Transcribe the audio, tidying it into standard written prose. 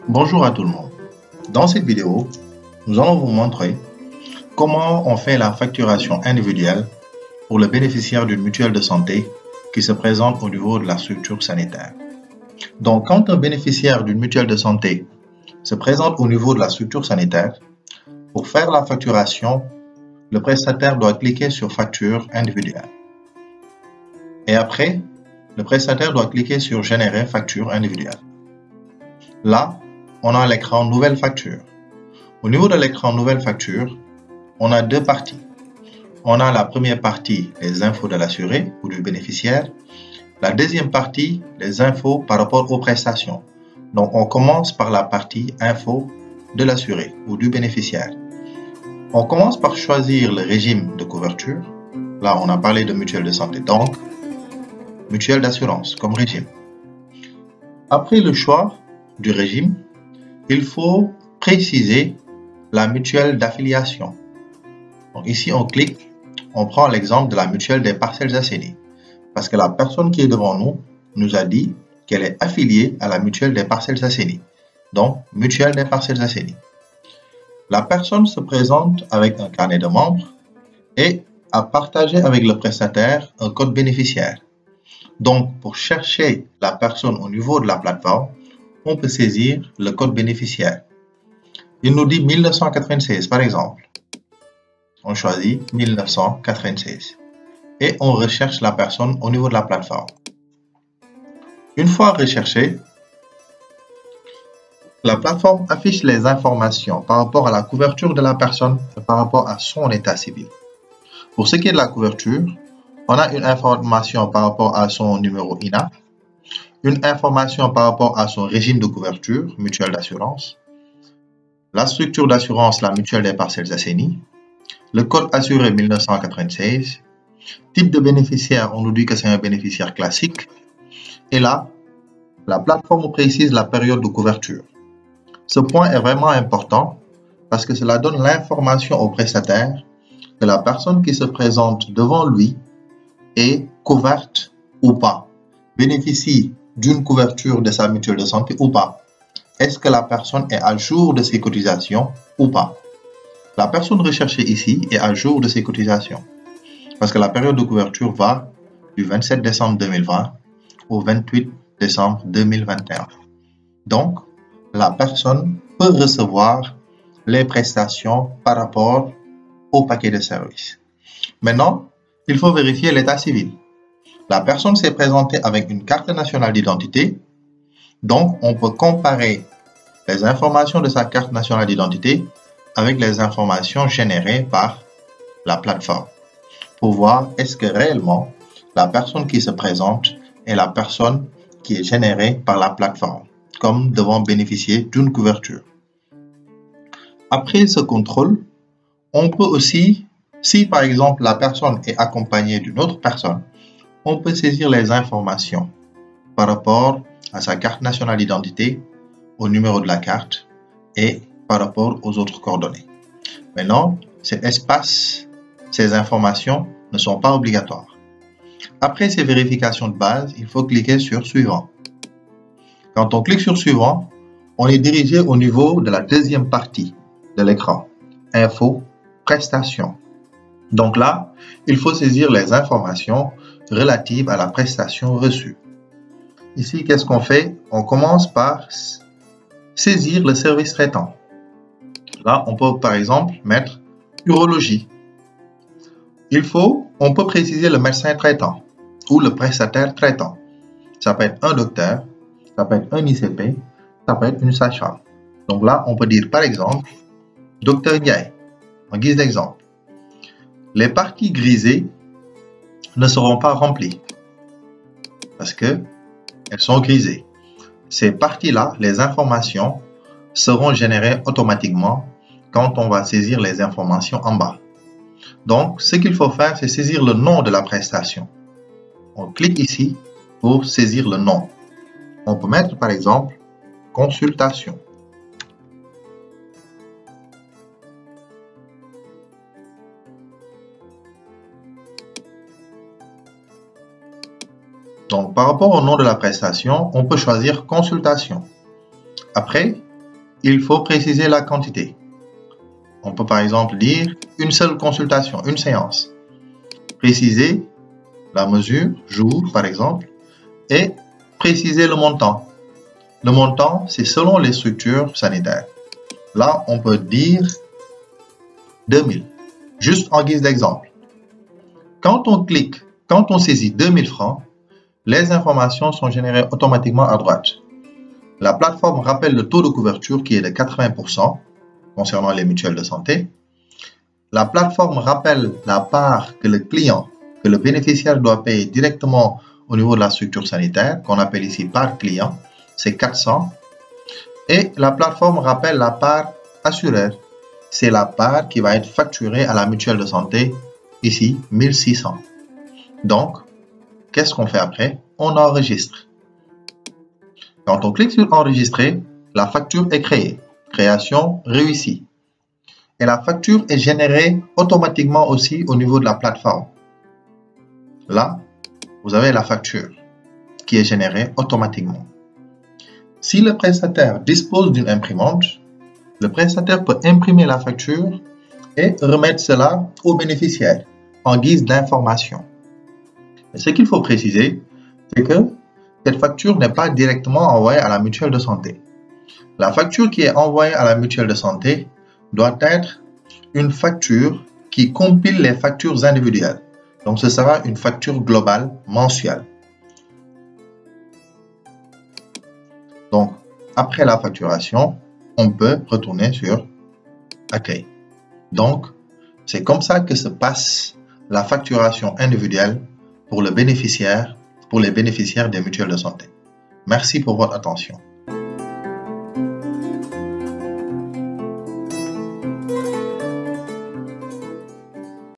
Bonjour à tout le monde. Dans cette vidéo, nous allons vous montrer comment on fait la facturation individuelle pour le bénéficiaire d'une mutuelle de santé qui se présente au niveau de la structure sanitaire. Donc, quand un bénéficiaire d'une mutuelle de santé se présente au niveau de la structure sanitaire, pour faire la facturation, le prestataire doit cliquer sur Facture individuelle. Et après, le prestataire doit cliquer sur Générer facture individuelle. Là, on a l'écran Nouvelle facture. Au niveau de l'écran Nouvelle facture, on a deux parties. On a la première partie, les infos de l'assuré ou du bénéficiaire. La deuxième partie, les infos par rapport aux prestations. Donc, on commence par la partie info de l'assuré ou du bénéficiaire. On commence par choisir le régime de couverture. Là, on a parlé de mutuelle de santé, donc mutuelle d'assurance comme régime. Après le choix du régime, il faut préciser la mutuelle d'affiliation. Donc ici, on clique, on prend l'exemple de la mutuelle des parcelles assainies. Parce que la personne qui est devant nous nous a dit qu'elle est affiliée à la mutuelle des parcelles assainies. Donc, mutuelle des parcelles assainies. La personne se présente avec un carnet de membres et a partagé avec le prestataire un code bénéficiaire. Donc, pour chercher la personne au niveau de la plateforme, on peut saisir le code bénéficiaire. Il nous dit 1996 par exemple. On choisit 1996 et on recherche la personne au niveau de la plateforme. Une fois recherché, la plateforme affiche les informations par rapport à la couverture de la personne et par rapport à son état civil. Pour ce qui est de la couverture, on a une information par rapport à son numéro INA, une information par rapport à son régime de couverture, mutuelle d'assurance, la structure d'assurance, la mutuelle des parcelles assainies, le code assuré 1996, type de bénéficiaire, on nous dit que c'est un bénéficiaire classique, et là, la plateforme précise la période de couverture. Ce point est vraiment important parce que cela donne l'information au prestataire que la personne qui se présente devant lui est couverte ou pas, bénéficie d'une couverture de sa mutuelle de santé ou pas. Est-ce que la personne est à jour de ses cotisations ou pas? La personne recherchée ici est à jour de ses cotisations parce que la période de couverture va du 27 décembre 2020 au 28 décembre 2021. Donc, la personne peut recevoir les prestations par rapport au paquet de services. Maintenant, il faut vérifier l'état civil. La personne s'est présentée avec une carte nationale d'identité, donc on peut comparer les informations de sa carte nationale d'identité avec les informations générées par la plateforme pour voir est-ce que réellement la personne qui se présente est la personne qui est générée par la plateforme, comme devant bénéficier d'une couverture. Après ce contrôle, on peut aussi, si par exemple la personne est accompagnée d'une autre personne, on peut saisir les informations par rapport à sa carte nationale d'identité, au numéro de la carte et par rapport aux autres coordonnées. Maintenant, ces informations ne sont pas obligatoires. Après ces vérifications de base, il faut cliquer sur Suivant. Quand on clique sur Suivant, on est dirigé au niveau de la deuxième partie de l'écran, Info, Prestations. Donc là, il faut saisir les informations relatives à la prestation reçue. Ici, qu'est-ce qu'on fait? On commence par saisir le service traitant. Là, on peut par exemple mettre urologie. On peut préciser le médecin traitant ou le prestataire traitant. Ça peut être un docteur, ça peut être un ICP, ça peut être une sage-femme. Donc là, on peut dire par exemple, docteur Ndiaye, en guise d'exemple. Les parties grisées ne seront pas remplies parce qu'elles sont grisées. Ces parties-là, les informations, seront générées automatiquement quand on va saisir les informations en bas. Donc, ce qu'il faut faire, c'est saisir le nom de la prestation. On clique ici pour saisir le nom. On peut mettre par exemple consultation. Donc, par rapport au nom de la prestation, on peut choisir consultation. Après, il faut préciser la quantité. On peut par exemple dire une seule consultation, une séance. Préciser la mesure, jour par exemple, et préciser le montant. Le montant, c'est selon les structures sanitaires. Là, on peut dire 2000, juste en guise d'exemple. Quand on saisit 2000 francs, les informations sont générées automatiquement à droite. La plateforme rappelle le taux de couverture qui est de 80% concernant les mutuelles de santé. La plateforme rappelle la part que le bénéficiaire doit payer directement au niveau de la structure sanitaire, qu'on appelle ici part client, c'est 400. Et la plateforme rappelle la part assureur, c'est la part qui va être facturée à la mutuelle de santé, ici 1600. Donc, qu'est-ce qu'on fait après? On enregistre. Quand on clique sur enregistrer, la facture est créée. Création réussie. Et la facture est générée automatiquement aussi au niveau de la plateforme. Là, vous avez la facture qui est générée automatiquement. Si le prestataire dispose d'une imprimante, le prestataire peut imprimer la facture et remettre cela au bénéficiaire en guise d'information. Ce qu'il faut préciser, c'est que cette facture n'est pas directement envoyée à la mutuelle de santé. La facture qui est envoyée à la mutuelle de santé doit être une facture qui compile les factures individuelles. Donc, ce sera une facture globale mensuelle. Donc, après la facturation, on peut retourner sur Accueil. Donc, c'est comme ça que se passe la facturation individuelle pour les bénéficiaires des mutuelles de santé. Merci pour votre attention.